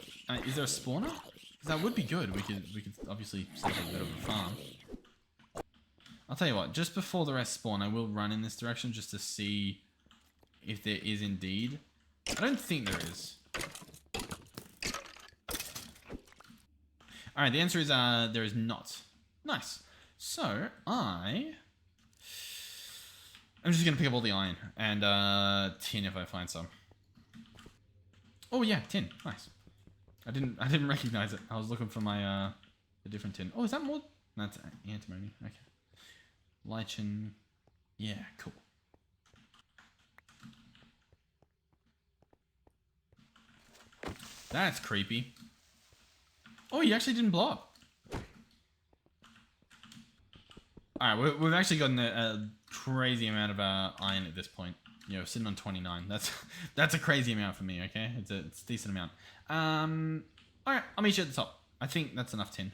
is there a spawner? Because that would be good. We could obviously set up a bit of a farm. I'll tell you what, just before the rest spawn, I will run in this direction just to see if there is indeed. I don't think there is. Alright, the answer is there is not. Nice. So, I'm just going to pick up all the iron and tin if I find some. Oh yeah, tin. Nice. I didn't recognize it. I was looking for my a different tin. Oh, is that more? That's antimony. Okay. Lichen. Yeah, cool. That's creepy. Oh, you actually didn't blow up. Alright, we've actually gotten a crazy amount of iron at this point. You know, sitting on 29. That's a crazy amount for me, okay? It's a decent amount. Alright, I'll meet you at the top. I think that's enough tin.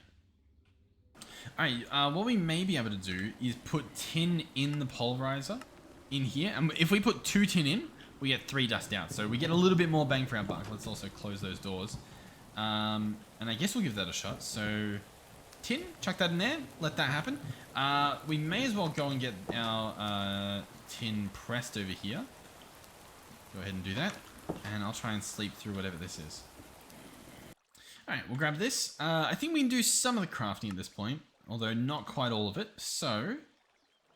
Alright, what we may be able to do is put tin in the pulverizer in here. And if we put 2 tin in, we get 3 dust out. So we get a little bit more bang for our buck. Let's also close those doors. And I guess we'll give that a shot. So, tin, chuck that in there. Let that happen. We may as well go and get our tin pressed over here. Go ahead and do that. And I'll try and sleep through whatever this is. Alright, we'll grab this. I think we can do some of the crafting at this point, although not quite all of it. So,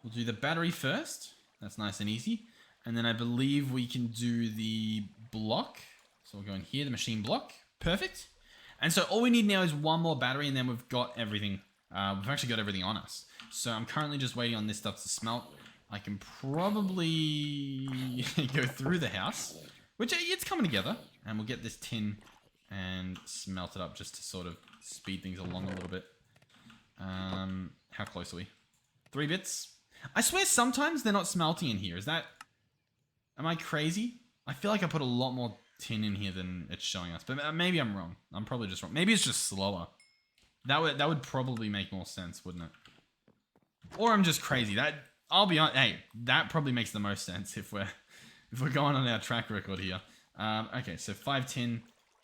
we'll do the battery first. That's nice and easy. And then I believe we can do the block. So we'll go in here, the machine block. Perfect. And so all we need now is 1 more battery and then we've got everything. We've actually got everything on us. So I'm currently just waiting on this stuff to smelt. I can probably go through the house, which it's coming together. And we'll get this tin and smelt it up just to sort of speed things along a little bit. How close are we? 3 bits. I swear sometimes they're not smelting in here. Is that... Am I crazy? I feel like I put a lot more tin in here than it's showing us. But maybe I'm wrong. I'm probably just wrong. Maybe it's just slower. That would probably make more sense, wouldn't it? Or I'm just crazy. I'll be honest. Hey, that probably makes the most sense if we're going on our track record here. Okay, so 5 tin.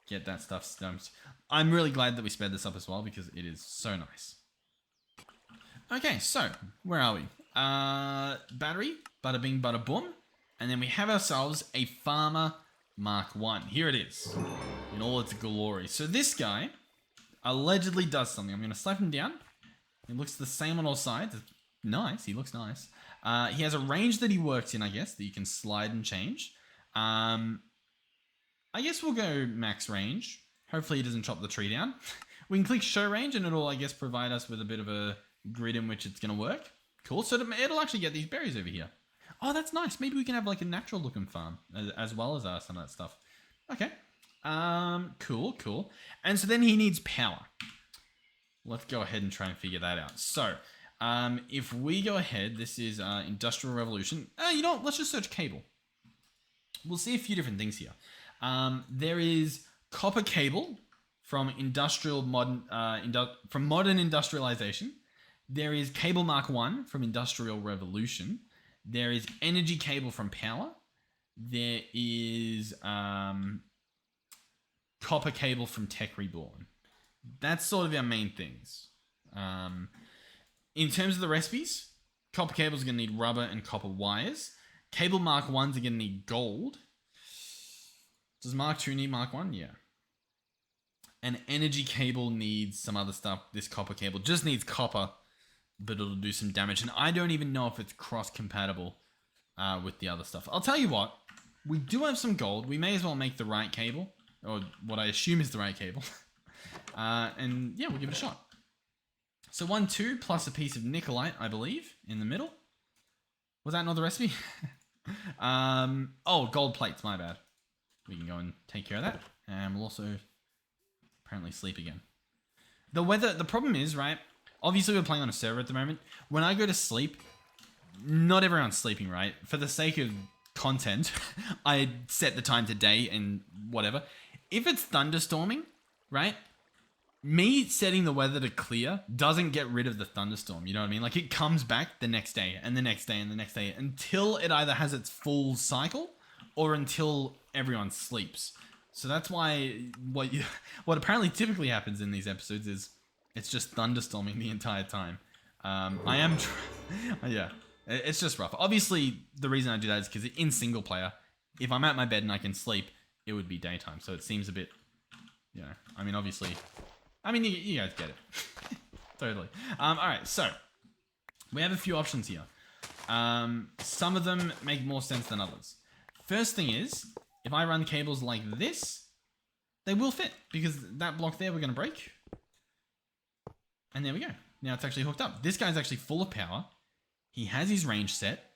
Get that stuff stumped. I'm really glad that we sped this up as well because it is so nice. Okay, so where are we? Battery, bada bing, bada boom. And then we have ourselves a Farmer Mark 1. Here it is in all its glory. So this guy allegedly does something. I'm going to slap him down. It looks the same on all sides. Nice. He looks nice. He has a range that he works in, I guess, that you can slide and change. I guess we'll go max range. Hopefully he doesn't chop the tree down. We can click show range and it'll, I guess, provide us with a bit of a grid in which it's going to work. Cool. So it'll actually get these berries over here. Oh, that's nice. Maybe we can have like a natural looking farm as well as some of that stuff. Okay. Cool. And so then he needs power. Let's go ahead and try and figure that out. So, if we go ahead, this is Industrial Revolution. You know what? Let's just search cable. we'll see a few different things here. There is copper cable from modern industrialization. There is cable Mark 1 from Industrial Revolution. There is energy cable from power. There is copper cable from Tech Reborn. That's sort of our main things. In terms of the recipes, copper cables are going to need rubber and copper wires. Cable Mark 1s are going to need gold. Does Mark 2 need Mark 1? Yeah. An energy cable needs some other stuff. This copper cable just needs copper, but it'll do some damage. And I don't even know if it's cross-compatible with the other stuff. I'll tell you what. We do have some gold. We may as well make the right cable, or what I assume is the right cable. And yeah, we'll give it a shot. So 1, 2 plus a piece of nickelite, I believe, in the middle. Was that not the recipe? Oh, gold plates, my bad. We can go and take care of that. And we'll also apparently sleep again. The problem is, right? Obviously, we're playing on a server at the moment. When I go to sleep, not everyone's sleeping, right? For the sake of content, I set the time to day and whatever. If it's thunderstorming, right? Me setting the weather to clear doesn't get rid of the thunderstorm. You know what I mean? Like, it comes back the next day and the next day and the next day until it either has its full cycle or until everyone sleeps. So that's why what apparently typically happens in these episodes is it's just thunderstorming the entire time. Yeah, it's just rough. Obviously, the reason I do that is because in single player, if I'm at my bed and I can sleep, it would be daytime. So it seems a bit, you know, I mean, obviously, you guys get it. Totally. All right, so we have a few options here. Some of them make more sense than others. First thing is, if I run cables like this, they will fit because that block there we're going to break. And there we go. Now it's actually hooked up. This guy's actually full of power. He has his range set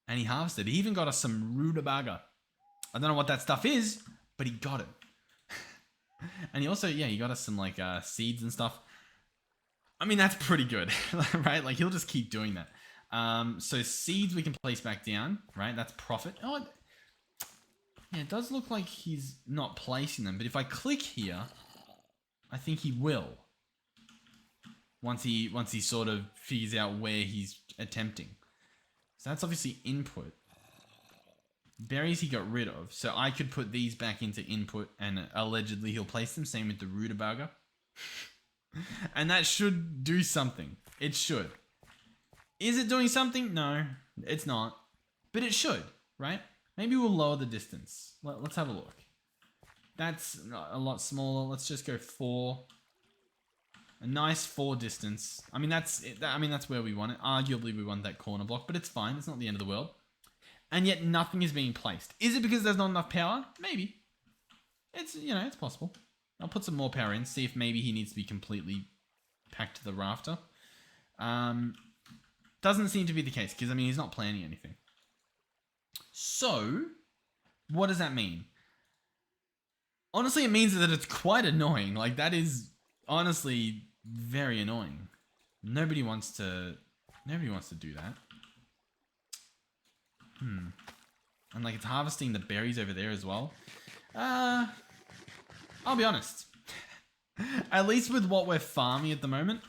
and he harvested. He even got us some rutabaga. I don't know what that stuff is, but he got it. And he also, he got us some like seeds and stuff. I mean, that's pretty good, right? Like he'll just keep doing that. So seeds we can place back down, right? That's profit. Oh, yeah, it does look like he's not placing them, but if I click here, I think he will. Once he sort of figures out where he's attempting. So that's obviously input. Berries he got rid of, so I could put these back into input and allegedly he'll place them, same with the rutabaga. And that should do something. It should. Is it doing something? No, it's not. But it should, right? Maybe we'll lower the distance. Let's have a look. That's a lot smaller. Let's just go 4. A nice 4 distance. I mean, that's where we want it. Arguably, we want that corner block, but it's fine. It's not the end of the world. And yet, nothing is being placed. Is it because there's not enough power? Maybe. It's possible. I'll put some more power in, see if maybe he needs to be completely packed to the rafter. Doesn't seem to be the case, because, I mean, he's not planning anything. So, what does that mean? Honestly, it means that it's quite annoying. Like, that is honestly very annoying. Nobody wants to do that. And like it's harvesting the berries over there as well. I'll be honest. At least with what we're farming at the moment,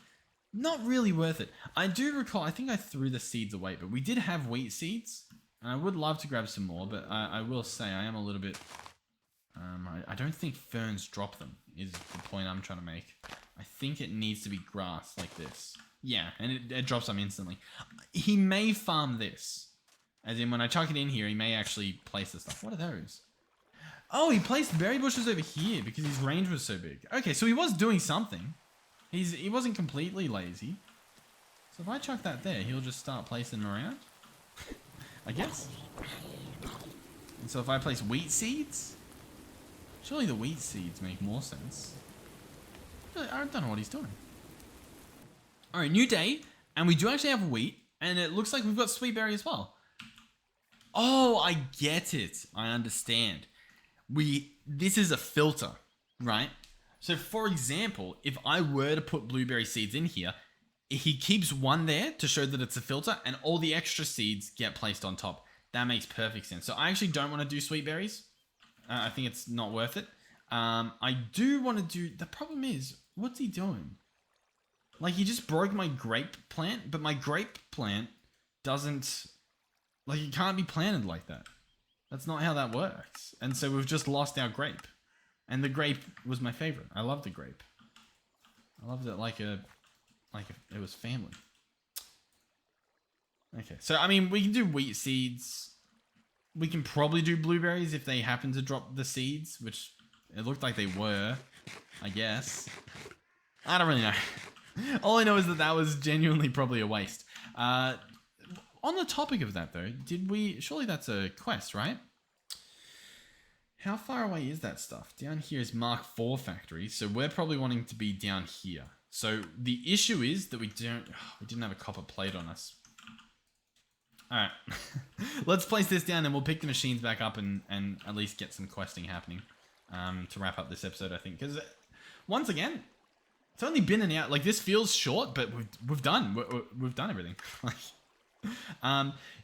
not really worth it. I do recall, I think I threw the seeds away, but we did have wheat seeds. And I would love to grab some more, but I will say I am a little bit... I don't think ferns drop them, is the point I'm trying to make. I think it needs to be grass like this. Yeah, and it drops them instantly. He may farm this. As in, when I chuck it in here, he may actually place the stuff. What are those? Oh, he placed berry bushes over here because his range was so big. Okay, so he was doing something. He wasn't completely lazy. So if I chuck that there, he'll just start placing them around. I guess. And so if I place wheat seeds... Surely the wheat seeds make more sense. I don't know what he's doing. Alright, new day. And we do actually have wheat. And it looks like we've got sweet berry as well. Oh, I get it. I understand. This is a filter, right? So for example, if I were to put blueberry seeds in here, he keeps one there to show that it's a filter and all the extra seeds get placed on top. That makes perfect sense. So I actually don't want to do sweet berries. I think it's not worth it. I do want to do... The problem is, what's he doing? Like, he just broke my grape plant, but my grape plant doesn't... Like, it can't be planted like that. That's not how that works. And so we've just lost our grape. And the grape was my favorite. I loved the grape. I loved it like it was family. Okay, so I mean, we can do wheat seeds. We can probably do blueberries if they happen to drop the seeds, which it looked like they were, I guess. I don't really know. All I know is that was genuinely probably a waste. On the topic of that though, surely that's a quest, right? How far away is that stuff? Down here is Mark IV factory, so we're probably wanting to be down here. So the issue is that we didn't have a copper plate on us. Alright, let's place this down and we'll pick the machines back up and at least get some questing happening to wrap up this episode, I think. Because, once again, it's only been an hour. Like, this feels short, but we've done everything.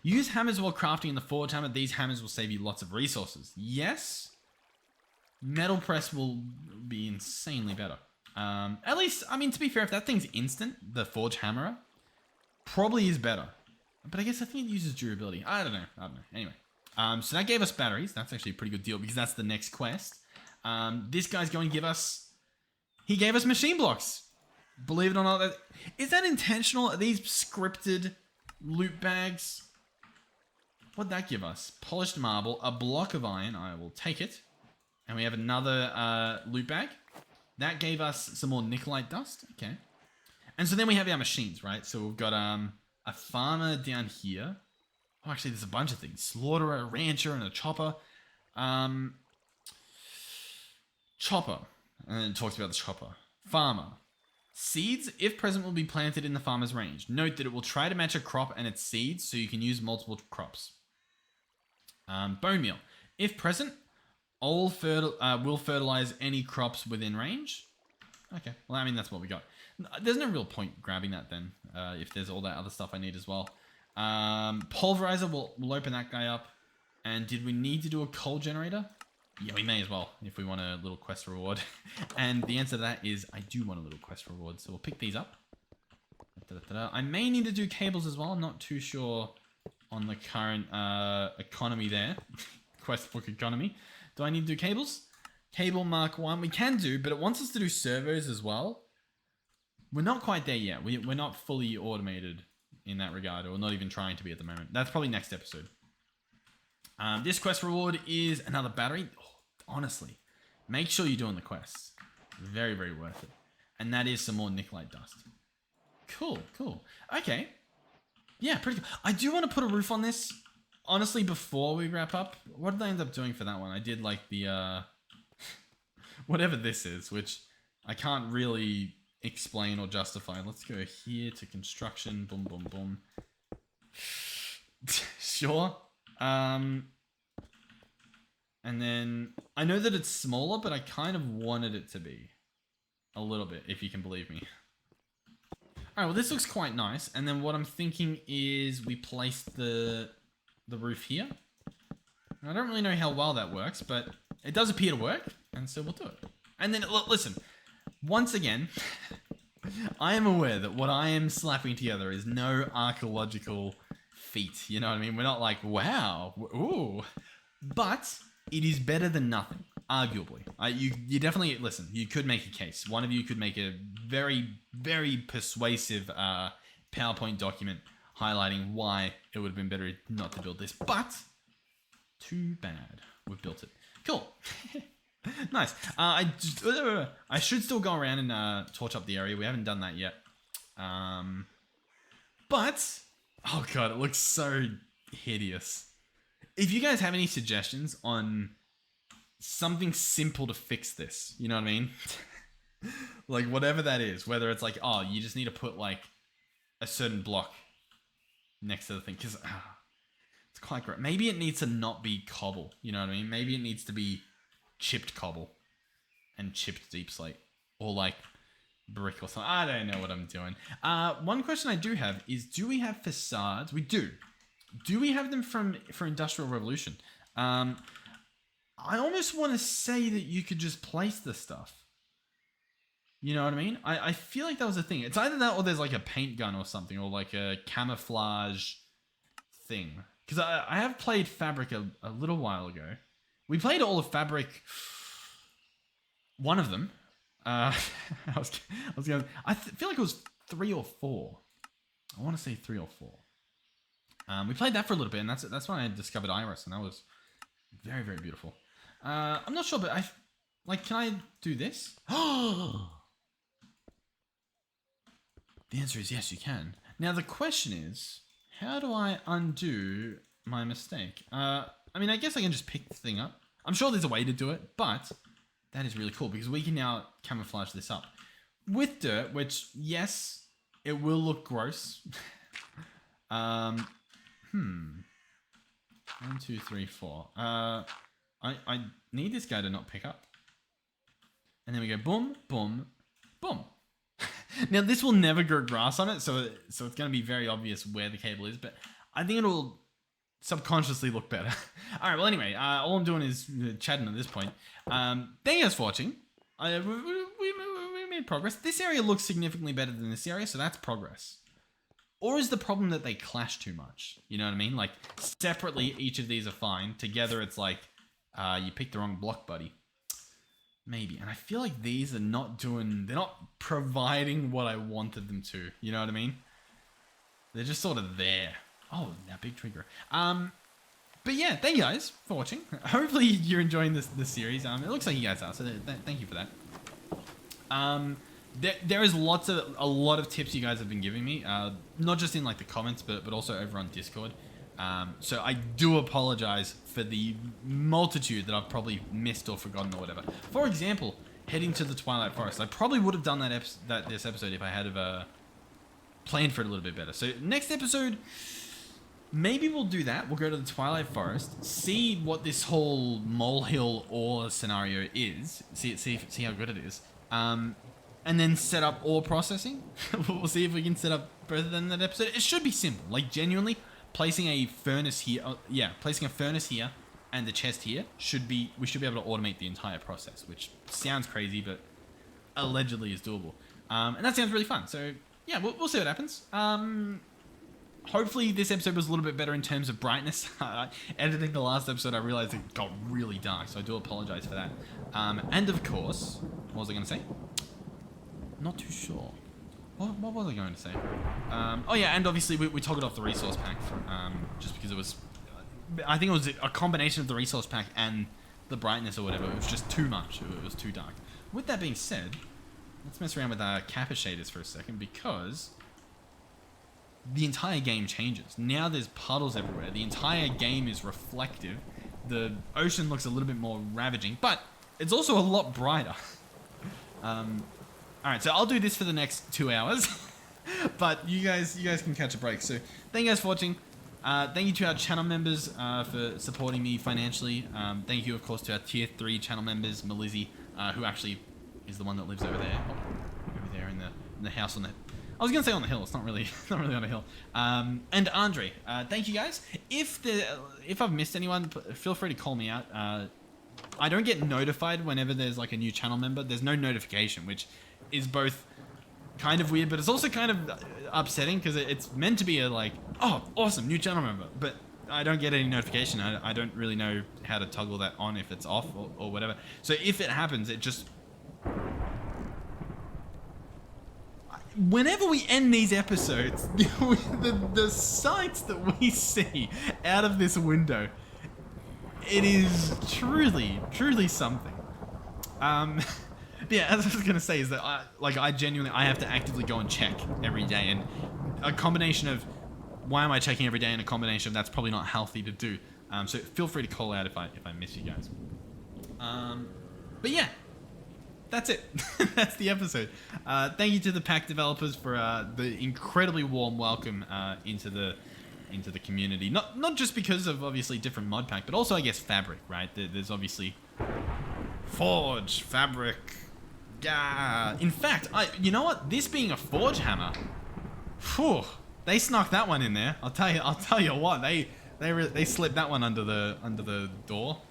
Use hammers while crafting in the forge hammer. These hammers will save you lots of resources. Yes. Metal press will be insanely better. At least, I mean, to be fair, if that thing's instant, the forge hammerer probably is better. But I guess I think it uses durability. I don't know. Anyway. So that gave us batteries. That's actually a pretty good deal because that's the next quest. This guy's going to give us... He gave us machine blocks. Believe it or not. Is that intentional? Are these scripted loot bags? What'd that give us? Polished marble, a block of iron. I will take it. And we have another loot bag. That gave us some more nickelite dust. Okay. And so then we have our machines, right? So we've got... a farmer down here. Oh, actually, there's a bunch of things. Slaughterer, a rancher, and a chopper. Chopper. And it talks about the chopper. Farmer. Seeds, if present, will be planted in the farmer's range. Note that it will try to match a crop and its seeds, so you can use multiple crops. Bone meal. If present, all will fertilize any crops within range. Okay, well, I mean, that's what we got. There's no real point grabbing that then, if there's all that other stuff I need as well. Pulverizer, we'll open that guy up. And did we need to do a coal generator? Yeah, we may as well, if we want a little quest reward. And the answer to that is, I do want a little quest reward, so we'll pick these up. I may need to do cables as well, I'm not too sure on the current economy there. Quest book economy. Do I need to do cables? Cable Mark 1, we can do, but it wants us to do servos as well. We're not quite there yet. We're not fully automated in that regard, or not even trying to be at the moment. That's probably next episode. This quest reward is another battery. Oh, honestly, make sure you're doing the quests. Very, very worth it. And that is some more nickelite dust. Cool, cool. Okay. Yeah, pretty cool. I do want to put a roof on this. Honestly, before we wrap up, what did I end up doing for that one? I did like the, whatever this is, which I can't really explain or justify. Let's go here to construction. Boom, boom, boom. Sure. And then I know that it's smaller, but I kind of wanted it to be a little bit, if you can believe me. All right, well, this looks quite nice. And then what I'm thinking is we place the roof here. And I don't really know how well that works, but it does appear to work, and so we'll do it. And then, listen, once again, I am aware that what I am slapping together is no archaeological feat. You know what I mean? We're not like, wow, ooh. But it is better than nothing, arguably. You definitely, listen, you could make a case. One of you could make a very, very persuasive PowerPoint document highlighting why it would have been better not to build this. But, too bad. We've built it. Cool. Nice. I should still go around and torch up the area. We haven't done that yet. But, oh god, it looks so hideous. If you guys have any suggestions on something simple to fix this, you know what I mean? Like, whatever that is. Whether it's like, oh, you just need to put, like, a certain block next to the thing. Because it's quite great. Maybe it needs to not be cobble. You know what I mean? Maybe it needs to be chipped cobble and chipped deep slate. Or, like, brick or something. I don't know what I'm doing. One question I do have is, do we have facades? We do. Do we have them for Industrial Revolution? I almost want to say that you could just place the stuff. You know what I mean? I feel like that was a thing. It's either that or there's like a paint gun or something, or like a camouflage thing. Because I have played Fabric a little while ago. We played all of Fabric. One of them. I feel like it was 3 or 4. I want to say 3 or 4. We played that for a little bit, and that's when I discovered Iris, and that was very, very beautiful. I'm not sure, but can I do this? The answer is yes, you can. Now the question is, how do I undo my mistake? I mean, I guess I can just pick the thing up. I'm sure there's a way to do it, but that is really cool because we can now camouflage this up with dirt, which, yes, it will look gross. 1, 2, 3, 4. I need this guy to not pick up. And then we go boom, boom, boom. Now, this will never grow grass on it, so it's going to be very obvious where the cable is, but I think it'll subconsciously look better. All right, well, anyway, all I'm doing is chatting at this point. Thank you guys for watching. We made progress. This area looks significantly better than this area, so that's progress. Or is the problem that they clash too much? You know what I mean? Like, separately, each of these are fine. Together, it's like, you picked the wrong block, buddy. Maybe. And I feel like these are they're not providing what I wanted them to. You know what I mean? They're just sort of there. Oh, now big trigger. But yeah, thank you guys for watching. Hopefully you're enjoying this series. It looks like you guys are, so thank you for that. There is a lot of tips you guys have been giving me, not just in like the comments, but also over on Discord. So I do apologize for the multitude that I've probably missed or forgotten or whatever. For example, heading to the Twilight Forest. I probably would have done this episode if I had planned for it a little bit better. So next episode, maybe we'll do that. We'll go to the Twilight Forest, see what this whole molehill ore scenario is, see how good it is, and then set up ore processing. We'll see if we can set up both of them in that episode. It should be simple, like genuinely. Placing a furnace here, and the chest here we should be able to automate the entire process, which sounds crazy, but allegedly is doable. And that sounds really fun. So yeah, we'll see what happens. Hopefully this episode was a little bit better in terms of brightness. Editing the last episode, I realized it got really dark, so I do apologize for that. And of course, what was I going to say? Not too sure. What was I going to say? Oh yeah, and obviously we toggled off the resource pack, just because it was, I think it was a combination of the resource pack and the brightness or whatever. It was just too much. It was too dark. With that being said, let's mess around with our Kappa shaders for a second, because the entire game changes. Now there's puddles everywhere. The entire game is reflective. The ocean looks a little bit more ravaging, but it's also a lot brighter. Alright, so I'll do this for the next 2 hours, but you guys can catch a break. So thank you guys for watching. Thank you to our channel members for supporting me financially. Thank you, of course, to our tier 3 channel members, Melizzy, who actually is the one that lives over there, over there in the house on the. I was gonna say on the hill. It's not really on a hill. And Andre, thank you guys. If I've missed anyone, feel free to call me out. I don't get notified whenever there's like a new channel member. There's no notification, which is both kind of weird, but it's also kind of upsetting because it's meant to be a like, oh, awesome, new channel member, but I don't get any notification. I don't really know how to toggle that on if it's off or whatever. So if it happens, it just... Whenever we end these episodes, the sights that we see out of this window, it is truly, truly something. Yeah, as I was gonna say is that I genuinely have to actively go and check every day, and a combination of why am I checking every day, and a combination of that's probably not healthy to do. So feel free to call out if I miss you guys. But yeah, that's it. That's the episode. Thank you to the pack developers for the incredibly warm welcome into the community. Not just because of obviously different mod pack, but also I guess fabric, right? There's obviously forge, fabric. Yeah. In fact, you know what? This being a forge hammer, whew, They snuck that one in there. I'll tell you what. They slipped that one under the door.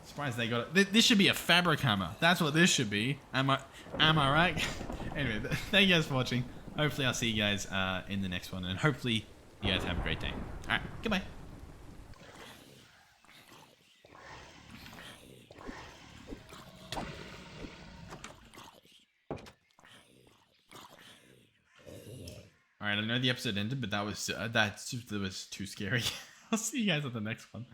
Surprised they got it. This should be a fabric hammer. That's what this should be. Am I right? Anyway, thank you guys for watching. Hopefully I'll see you guys in the next one, and hopefully you guys have a great day. All right, goodbye. Alright, I know the episode ended, but that was too scary. I'll see you guys at the next one.